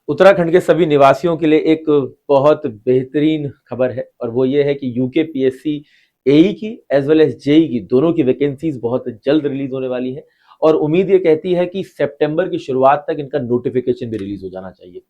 उत्तराखंड के सभी निवासियों के लिए एक बहुत बेहतरीन खबर है और वो ये है कि यूकेपीएससी एई की एज वेल एज जेई की दोनों की वैकेंसीज बहुत जल्द रिलीज होने वाली है और उम्मीद ये कहती है कि सितंबर की शुरुआत तक इनका नोटिफिकेशन भी रिलीज हो जाना चाहिए।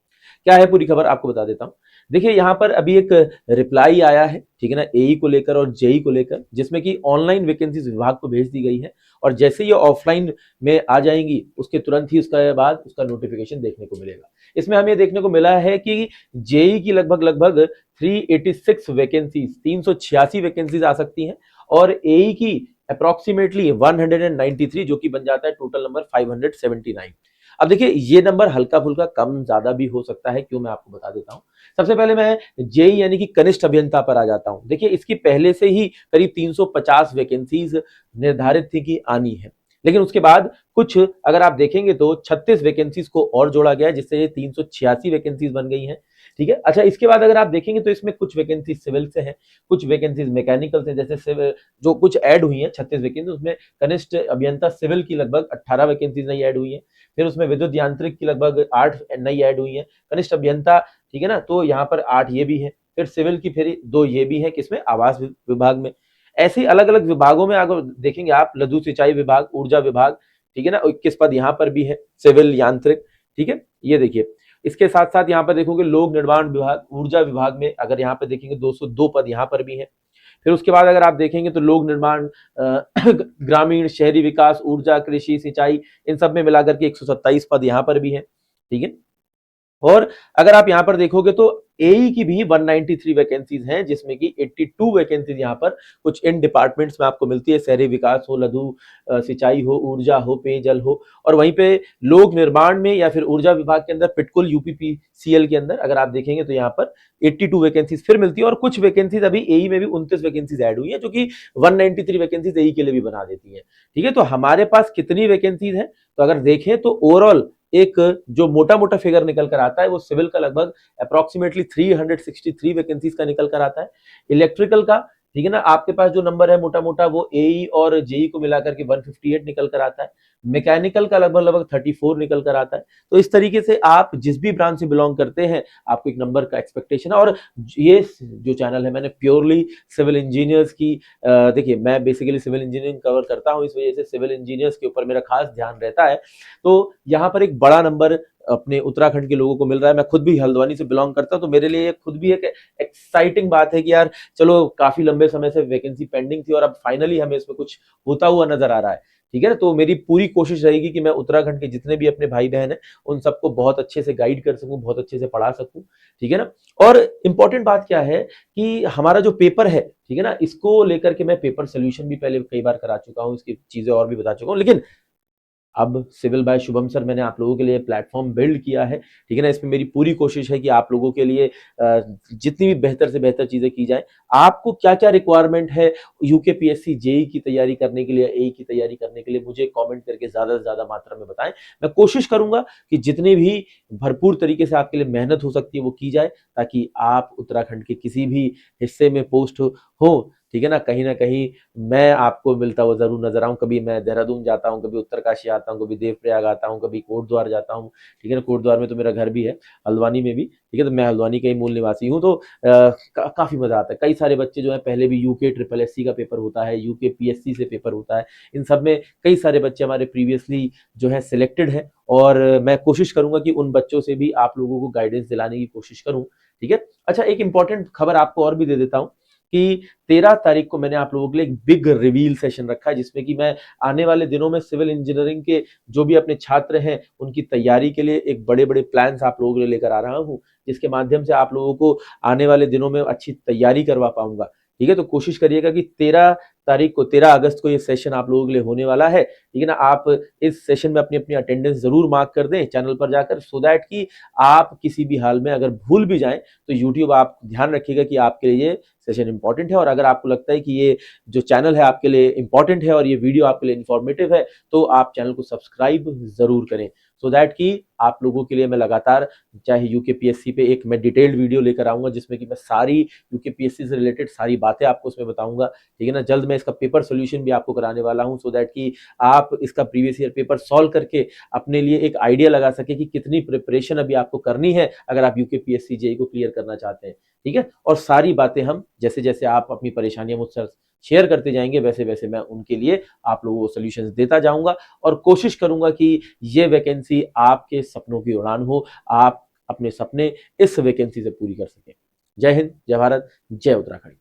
क्या है पूरी खबर आपको बता देता हूँ। देखिए यहाँ पर अभी एक रिप्लाई आया है, ठीक है ना, एई को लेकर और जेई को लेकर, जिसमें कि ऑनलाइन वैकेंसीज विभाग को भेज दी गई है और जैसे ये ऑफलाइन में आ जाएंगी उसके तुरंत ही उसका बाद उसका नोटिफिकेशन देखने को मिलेगा। इसमें हमें देखने को मिला है कि जेई की लगभग लगभग 386 वैकेंसीज 386 वैकेंसीज आ सकती हैं और एई की अप्रोक्सीमेटली 193 जो कि बन जाता है टोटल नंबर 579। अब देखिए ये नंबर हल्का फुल्का कम ज्यादा भी हो सकता है, क्यों मैं आपको बता देता हूं। सबसे पहले मैं जेई यानी कि कनिष्ठ अभियंता पर आ जाता हूं। देखिए इसकी पहले से ही करीब 350 वैकेंसीज निर्धारित थी कि आनी है, लेकिन उसके बाद कुछ अगर आप देखेंगे तो 36 वैकेंसीज को और जोड़ा गया जिससे ये 386 वैकेंसीज बन गई हैं। ठीक है, अच्छा इसके बाद अगर आप देखेंगे तो इसमें कुछ वैकेंसीज सिविल से हैं, कुछ वैकेंसीज मैकेनिकल से, जैसे सिविल जो कुछ ऐड हुई है 36 वैकेंसी, उसमें कनिष्ठ अभियंता सिविल की लगभग 18 वैकेंसीज नई ऐड हुई है, फिर उसमें विद्युत यांत्रिक की लगभग 8 नई ऐड हुई है, कनिष्ठ अभियंता, ठीक है ना, तो यहाँ पर 8 ये भी है, फिर सिविल की फिर 2 ये भी है किसमें, आवास विभाग में। ऐसे ही अलग अलग विभागों में अगर देखेंगे आप, लघु सिंचाई विभाग, ऊर्जा विभाग, ठीक है ना, 21 पद यहाँ पर भी है, सिविल यांत्रिक, ठीक है, ये देखिए। इसके साथ साथ यहाँ पर देखोगे लोक निर्माण विभाग, ऊर्जा विभाग में अगर यहाँ पर देखेंगे 202 पद यहाँ पर भी है। फिर उसके बाद अगर आप देखेंगे तो लोक निर्माण, ग्रामीण शहरी विकास, ऊर्जा, कृषि, सिंचाई, इन सब में मिलाकर के 127 पद यहाँ पर भी है, ठीक है। और अगर आप यहां पर देखोगे तो एई की भी 193 वैकेंसीज हैं, जिसमें कि 82 वैकेंसीज यहां पर कुछ इन डिपार्टमेंट्स में आपको मिलती है, शहरी विकास हो, लघु सिंचाई हो, ऊर्जा हो, पेयजल हो, और वहीं पे लोक निर्माण में या फिर ऊर्जा विभाग के अंदर पिटकुल यूपीपीसीएल के अंदर अगर आप देखेंगे तो यहाँ पर 82 वैकेंसीज फिर मिलती है और कुछ वैकेंसीज अभी एई में भी 29 वैकेंसीज ऐड हुई है जो कि 193 वैकेंसीज एई के लिए भी बना देती है। ठीक है, तो हमारे पास कितनी वैकेंसीज है, तो अगर देखें तो ओवरऑल एक जो मोटा मोटा फिगर निकल कर आता है वो सिविल का लगभग अप्रोक्सीमेटली 363 वैकेंसीज का निकल कर आता है। इलेक्ट्रिकल का, ठीक है ना, आपके पास जो नंबर है मोटा मोटा वो एई और जेई को मिलाकर के 158 निकल कर आता है। मैकेनिकल का लगभग लगभग 34 निकल कर आता है। तो इस तरीके से आप जिस भी ब्रांच से बिलोंग करते हैं आपको एक नंबर का एक्सपेक्टेशन है। और ये जो चैनल है मैंने प्योरली सिविल इंजीनियर्स की, देखिए मैं बेसिकली सिविल इंजीनियरिंग कवर करता हूं, इस वजह से सिविल इंजीनियर्स के ऊपर मेरा खास ध्यान रहता है। तो यहाँ पर एक बड़ा नंबर अपने उत्तराखंड के लोगों को मिल रहा है। मैं खुद भी हल्द्वानी से बिलोंग करता हूं, तो मेरे लिए खुद भी एक एक्साइटिंग बात है कि यार चलो काफी लंबे समय से वैकेंसी पेंडिंग थी और अब फाइनली हमें इसमें कुछ होता हुआ नजर आ रहा है। ठीक है ना, तो मेरी पूरी कोशिश रहेगी कि मैं उत्तराखंड के जितने भी अपने भाई बहन हैं उन सबको बहुत अच्छे से गाइड कर सकूं, बहुत अच्छे से पढ़ा सकूं। ठीक है ना, और इंपॉर्टेंट बात क्या है कि हमारा जो पेपर है, ठीक है ना, इसको लेकर के मैं पेपर सोल्यूशन भी पहले कई बार करा चुका हूं, इसकी चीजें और भी बता चुका हूं, लेकिन अब सिविल बाय शुभम सर मैंने आप लोगों के लिए प्लेटफॉर्म बिल्ड किया है। ठीक है ना, इसमें मेरी पूरी कोशिश है कि आप लोगों के लिए जितनी भी बेहतर से बेहतर चीजें की जाए। आपको क्या क्या रिक्वायरमेंट है यूकेपीएससी जेई की तैयारी करने के लिए, एई की तैयारी करने के लिए, मुझे कमेंट करके ज्यादा से ज्यादा मात्रा में बताएं। मैं कोशिश करूंगा कि जितनी भी भरपूर तरीके से आपके लिए मेहनत हो सकती है वो की जाए, ताकि आप उत्तराखंड के किसी भी हिस्से में पोस्ट हो, ठीक है ना कहीं मैं आपको मिलता हुआ जरूर नजर आऊं। कभी मैं देहरादून जाता हूं, कभी उत्तरकाशी आता हूं, कभी देवप्रयाग आता हूं, कभी कोटद्वार जाता हूं। ठीक है ना, कोटद्वार में तो मेरा घर भी है, हल्द्वानी में भी। ठीक है, तो मैं हल्द्वानी का ही मूल निवासी हूं, तो काफी मजा आता है। कई सारे बच्चे जो है, पहले भी यूके ट्रिपल एससी का पेपर होता है, यूके पीएससी से पेपर होता है, इन सब में कई सारे बच्चे हमारे प्रीवियसली जो है सिलेक्टेड है और मैं कोशिश करूंगा कि उन बच्चों से भी आप लोगों को गाइडेंस दिलाने की कोशिश करूं। ठीक है, अच्छा एक इंपॉर्टेंट खबर आपको और भी दे देता हूं कि 13 तारीख को मैंने आप लोगों के लिए एक बिग रिवील सेशन रखा है, जिसमें कि मैं आने वाले दिनों में सिविल इंजीनियरिंग के जो भी अपने छात्र हैं उनकी तैयारी के लिए एक बड़े बड़े प्लान्स आप लोगों के लिए लेकर आ रहा हूं, जिसके माध्यम से आप लोगों को आने वाले दिनों में अच्छी तैयारी करवा पाऊंगा। ठीक है, तो कोशिश करिएगा कि 13 तारीख को, 13 अगस्त को ये सेशन आप लोगों के लिए होने वाला है। ठीक है ना, आप इस सेशन में अपनी अपनी अटेंडेंस जरूर मार्क कर दें चैनल पर जाकर, सो दैट कि आप किसी भी हाल में अगर भूल भी जाएं तो यूट्यूब आप ध्यान रखिएगा कि आपके लिए ये सेशन इंपॉर्टेंट है। और अगर आपको लगता है कि ये जो चैनल है आपके लिए इंपॉर्टेंट है और ये वीडियो आपके लिए इंफॉर्मेटिव है, तो आप चैनल को सब्सक्राइब जरूर करें। सो दैट कि आप लोगों के लिए मैं लगातार चाहे यूकेपीएससी पे एक मैं डिटेल्ड वीडियो लेकर आऊंगा जिसमें कि मैं सारी यूकेपीएससी से रिलेटेड सारी बातें आपको उसमें बताऊंगा, ठीक है ना। जल्द मैं इसका पेपर सोल्यूशन भी आपको कराने वाला हूं सो दैट कि आप इसका प्रीवियस ईयर पेपर सॉल्व करके अपने लिए एक आइडिया लगा सके कि कितनी प्रिपरेशन अभी आपको करनी है अगर आप यूकेपीएससी जेई को क्लियर करना चाहते हैं, ठीक है। और सारी बातें हम जैसे जैसे आप अपनी परेशानियां मुझसे शेयर करते जाएंगे वैसे वैसे मैं उनके लिए आप लोगों को सोल्यूशंस देता जाऊंगा और कोशिश करूंगा कि ये वैकेंसी आपके सपनों की उड़ान हो, आप अपने सपने इस वैकेंसी से पूरी कर सकें। जय हिंद, जय भारत, जय उत्तराखंड।